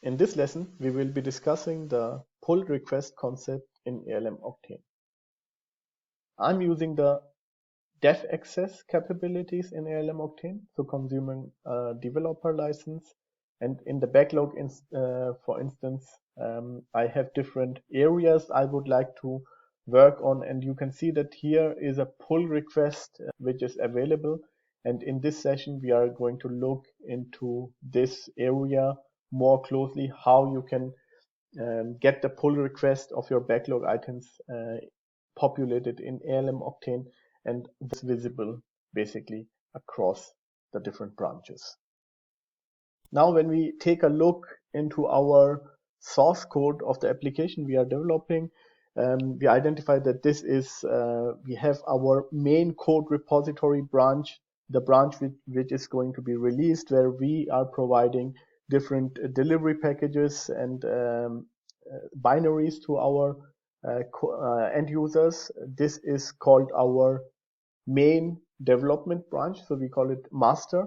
In this lesson, we will be discussing the pull request concept in ALM Octane. I'm using the dev access capabilities in ALM Octane, so consuming a developer license. And in the backlog, for instance, I have different areas I would like to work on. And you can see that here is a pull request which is available. And in this session, we are going to look into this area more closely, how you can get the pull request of your backlog items populated in ALM Octane, and this visible basically across the different branches. Now, when we take a look into our source code of the application we are developing, we identify that this is, we have our main code repository branch, the branch which is going to be released, where we are providing different delivery packages and binaries to our end users. This is called our main development branch, so we call it master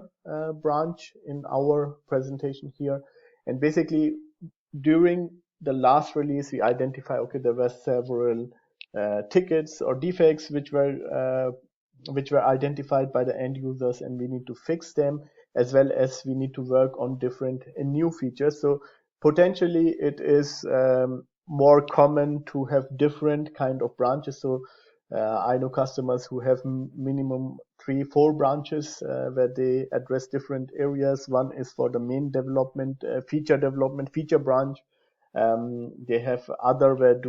branch in our presentation here. And basically, during the last release, we identify, okay, there were several tickets or defects which were identified by the end users, and we need to fix them, as well as we need to work on different new features. So potentially it is more common to have different kind of branches. So I know customers who have minimum 3-4 branches where they address different areas. One is for the main development, feature branch. They have other where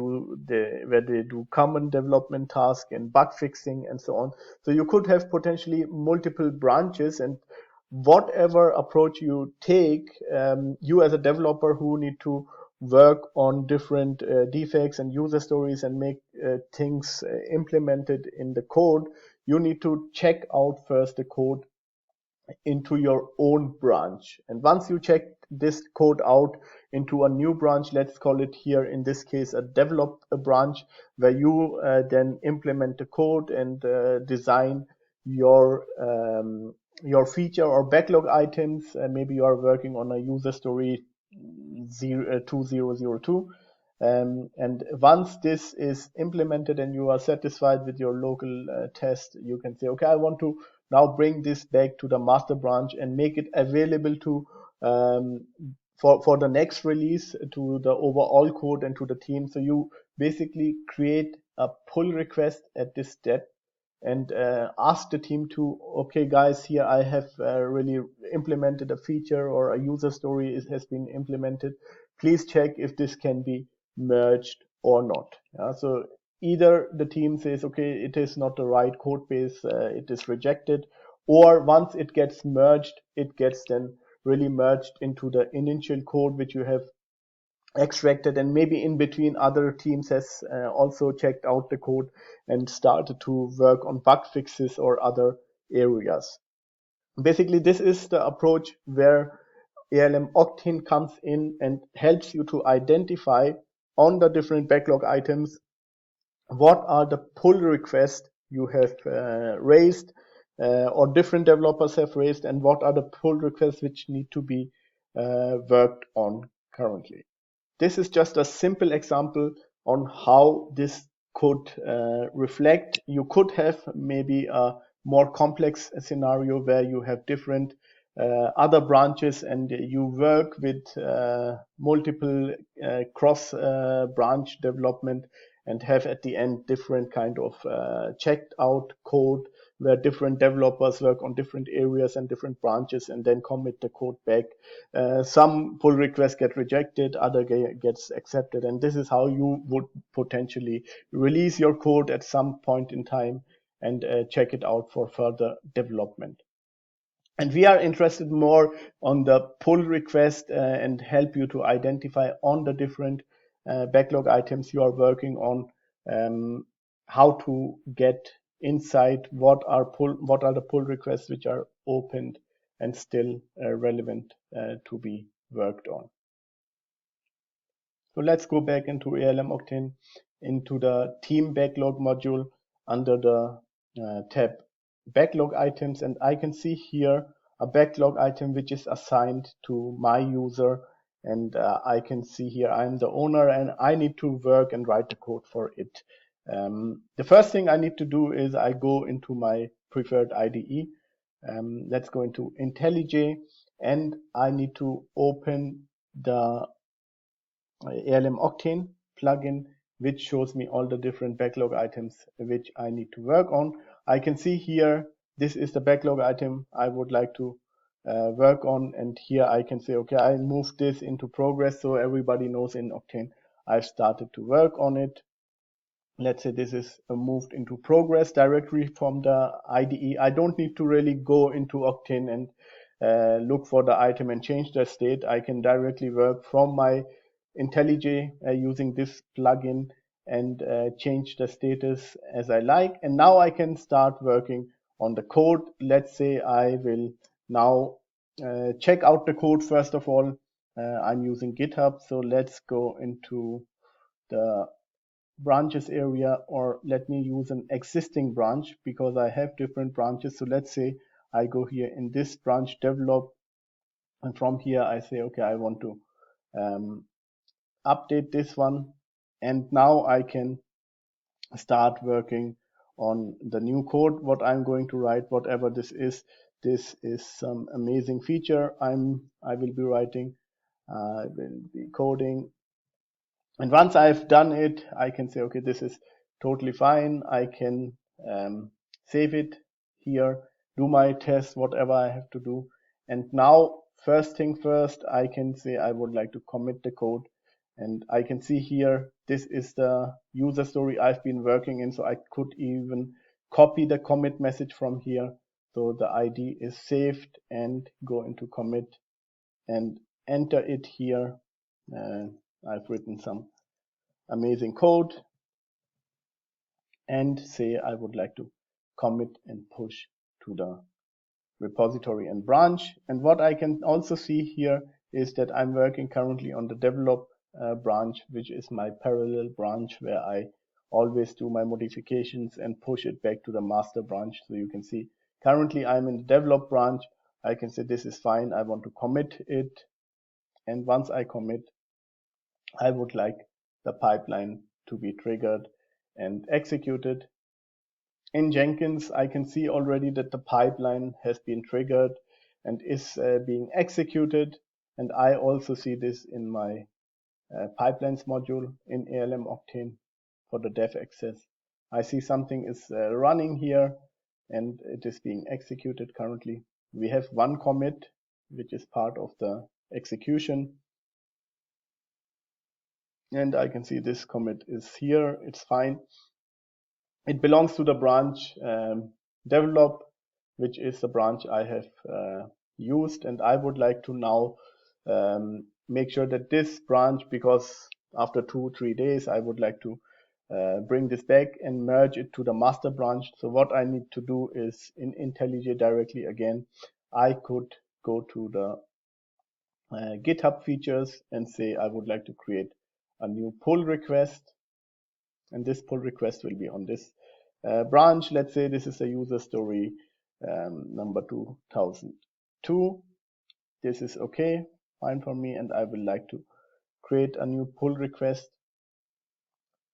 they do common development task and bug fixing and so on. So you could have potentially multiple branches, and whatever approach you take, you as a developer who need to work on different defects and user stories and make things implemented in the code, you need to check out first the code into your own branch. And once you check this code out into a new branch, let's call it here in this case a develop branch, where you then implement the code and design your feature or backlog items. Maybe you are working on a user story 2002. And once this is implemented and you are satisfied with your local test, you can say, okay, I want to now bring this back to the master branch and make it available to for the next release to the overall code and to the team. So you basically create a pull request at this step and ask the team to, okay, guys, here I have really implemented a feature or a user story has been implemented. Please check if this can be merged or not. So either the team says, okay, it is not the right code base, it is rejected, or once it gets merged, it gets then really merged into the initial code which you have extracted, and maybe in between other teams has also checked out the code and started to work on bug fixes or other areas. Basically, this is the approach where ALM Octane comes in and helps you to identify on the different backlog items what are the pull requests you have raised or different developers have raised, and what are the pull requests which need to be worked on currently. This is just a simple example on how this could reflect. You could have maybe a more complex scenario where you have different other branches and you work with multiple cross branch development and have at the end different kind of checked out code where different developers work on different areas and different branches and then commit the code back. Some pull requests get rejected, other gets accepted, and this is how you would potentially release your code at some point in time and check it out for further development. And we are interested more on the pull request and help you to identify on the different backlog items you are working on how to get insight what are the pull requests which are opened and still relevant to be worked on. So let's go back into ALM Octane into the team backlog module under the tab backlog items, and I can see here a backlog item which is assigned to my user, and I can see here I'm the owner and I need to work and write the code for it. The first thing I need to do is I go into my preferred IDE. Let's go into IntelliJ, and I need to open the ALM Octane plugin, which shows me all the different backlog items which I need to work on. I can see here, this is the backlog item I would like to work on, and here I can say, okay, I moved this into progress so everybody knows in Octane I've started to work on it. Let's say this is moved into progress directly from the IDE. I don't need to really go into Octane and look for the item and change the state. I can directly work from my IntelliJ using this plugin and change the status as I like. And now I can start working on the code. Let's say I will now check out the code first of all. I'm using GitHub, so let's go into the branches area, or let me use an existing branch because I have different branches. So let's say I go here in this branch develop, and from here I say, okay, I want to update this one, and now I can start working on the new code. What I'm going to write, whatever this is some amazing feature I will be writing. I will be coding, and once I've done it, I can say, okay, this is totally fine. I can save it here, do my test, whatever I have to do. And now, first thing first, I can say I would like to commit the code. And I can see here, this is the user story I've been working in. So I could even copy the commit message from here. So the ID is saved, and go into commit and enter it here. I've written some amazing code and say I would like to commit and push to the repository and branch. And what I can also see here is that I'm working currently on the develop branch, which is my parallel branch where I always do my modifications and push it back to the master branch. So you can see currently I'm in the develop branch. I can say this is fine. I want to commit it. And once I commit, I would like the pipeline to be triggered and executed. In Jenkins, I can see already that the pipeline has been triggered and is being executed. And I also see this in my pipelines module in ALM Octane for the dev access. I see something is running here and it is being executed currently. We have one commit, which is part of the execution. And I can see this commit is here. It's fine. It belongs to the branch develop, which is the branch I have used, and I would like to now make sure that this branch, because after 2-3 days I would like to bring this back and merge it to the master branch. So what I need to do is in IntelliJ directly again, I could go to the GitHub features and say I would like to create a new pull request, and this pull request will be on this branch. Let's say this is a user story number 2002. This is okay, fine for me, and I would like to create a new pull request,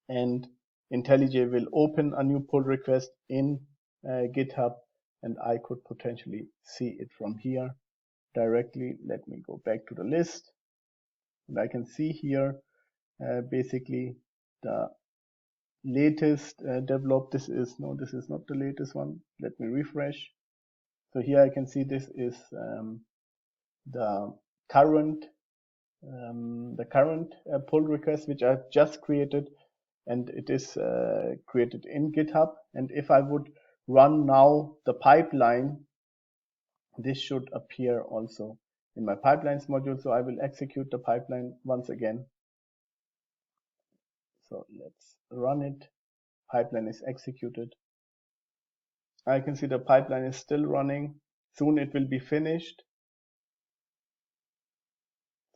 and IntelliJ will open a new pull request in GitHub, and I could potentially see it from here directly. Let me go back to the list, and I can see here basically the latest develop. This is not the latest one. Let me refresh. So here I can see this is the current pull request which I've just created, and it is created in GitHub. And if I would run now the pipeline, this should appear also in my pipelines module. So I will execute the pipeline once again. So let's run it. Pipeline is executed. I can see the pipeline is still running. Soon it will be finished.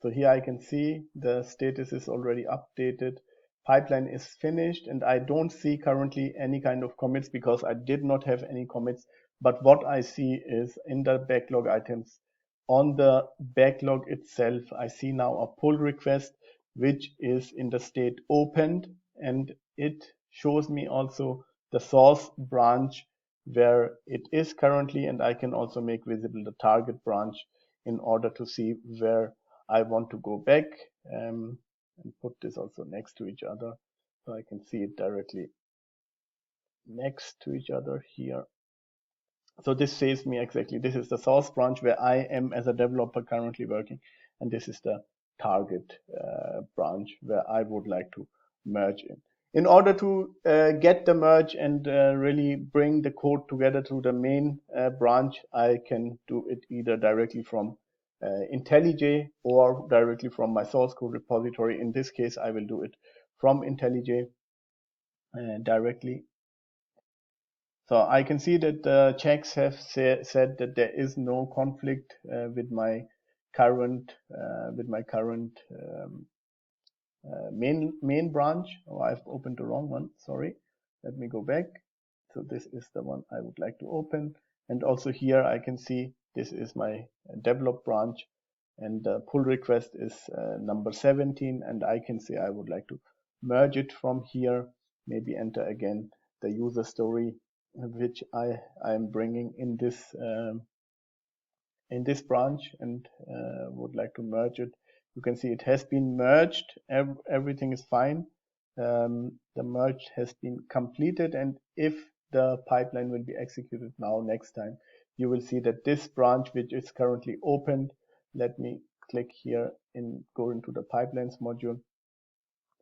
So here I can see the status is already updated. Pipeline is finished, and I don't see currently any kind of commits because I did not have any commits. But what I see is in the backlog items, on the backlog itself, I see now a pull request which is in the state opened, and it shows me also the source branch where it is currently, and I can also make visible the target branch in order to see where I want to go back, and put this also next to each other so I can see it directly next to each other here. So this says me exactly, this is the source branch where I am as a developer currently working, and this is the target branch where I would like to merge in. In order to get the merge and really bring the code together to the main branch, I can do it either directly from IntelliJ or directly from my source code repository. In this case, I will do it from IntelliJ directly. So I can see that the checks have said that there is no conflict with my current main branch. Oh, I've opened the wrong one. Sorry. Let me go back. So this is the one I would like to open. And also here I can see this is my develop branch, and the pull request is number 17, and I can say I would like to merge it from here. Maybe enter again the user story which I am bringing in this branch, and would like to merge it. You can see it has been merged. Everything is fine. The merge has been completed, and if the pipeline will be executed now next time, you will see that this branch which is currently opened, let me click here and go into the pipelines module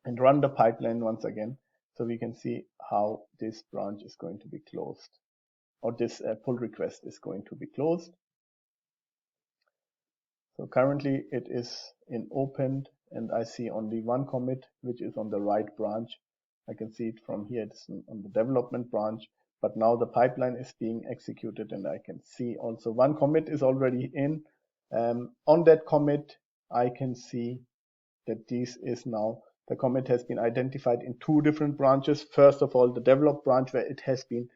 and run the pipeline once again, so we can see how this branch is going to be closed, or this pull request is going to be closed. So currently it is in opened, and I see only one commit which is on the right branch. I can see it from here, it's on the development branch, but now the pipeline is being executed, and I can see also one commit is already in. On that commit, I can see that this is now, the commit has been identified in two different branches. First of all, the develop branch where it has been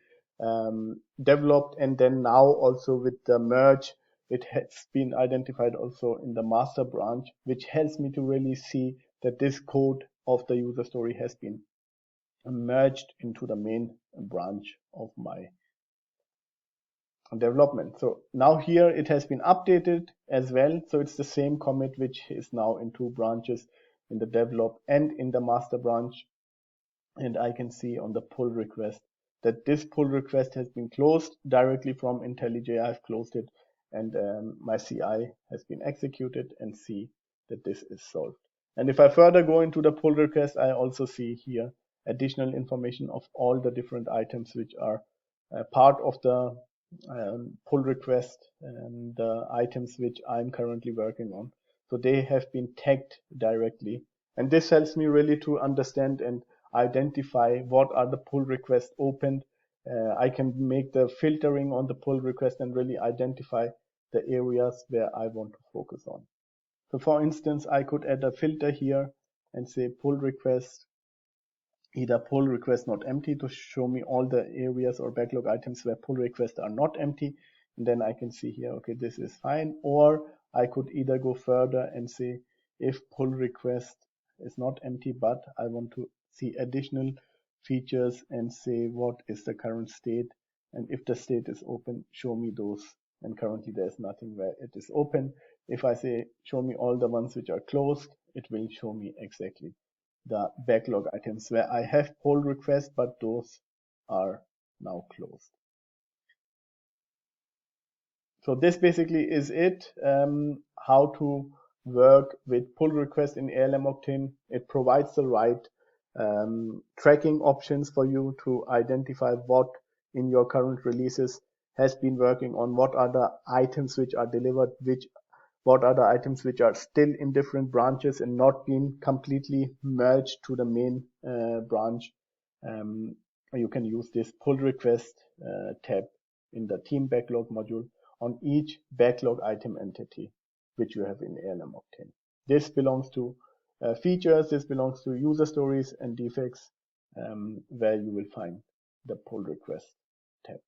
developed, and then now also with the merge, it has been identified also in the master branch, which helps me to really see that this code of the user story has been merged into the main branch of my development. So now here it has been updated as well. So it's the same commit which is now in two branches, in the develop and in the master branch. And I can see on the pull request that this pull request has been closed directly from IntelliJ. I've closed it, and my CI has been executed, and see that this is solved. And if I further go into the pull request, I also see here additional information of all the different items which are part of the pull request, and the items which I'm currently working on. So they have been tagged directly, and this helps me really to understand and identify what are the pull requests opened. I can make the filtering on the pull request and really identify the areas where I want to focus on. So for instance, I could add a filter here and say pull request, either pull request not empty, to show me all the areas or backlog items where pull requests are not empty. And then I can see here, okay, this is fine. Or I could either go further and say if pull request is not empty, but I want to see additional features, and say what is the current state. And if the state is open, show me those. And currently there's nothing where it is open. If I say show me all the ones which are closed, it will show me exactly the backlog items where I have pull requests, but those are now closed. So this basically is it, how to work with pull requests in ALM Octane. It provides the right tracking options for you to identify what in your current releases has been working on, what are the items which are delivered, what are the items which are still in different branches and not been completely merged to the main branch. You can use this pull request tab in the team backlog module on each backlog item entity which you have in ALM Octane. This belongs to features, this belongs to user stories and defects, where you will find the pull request tab.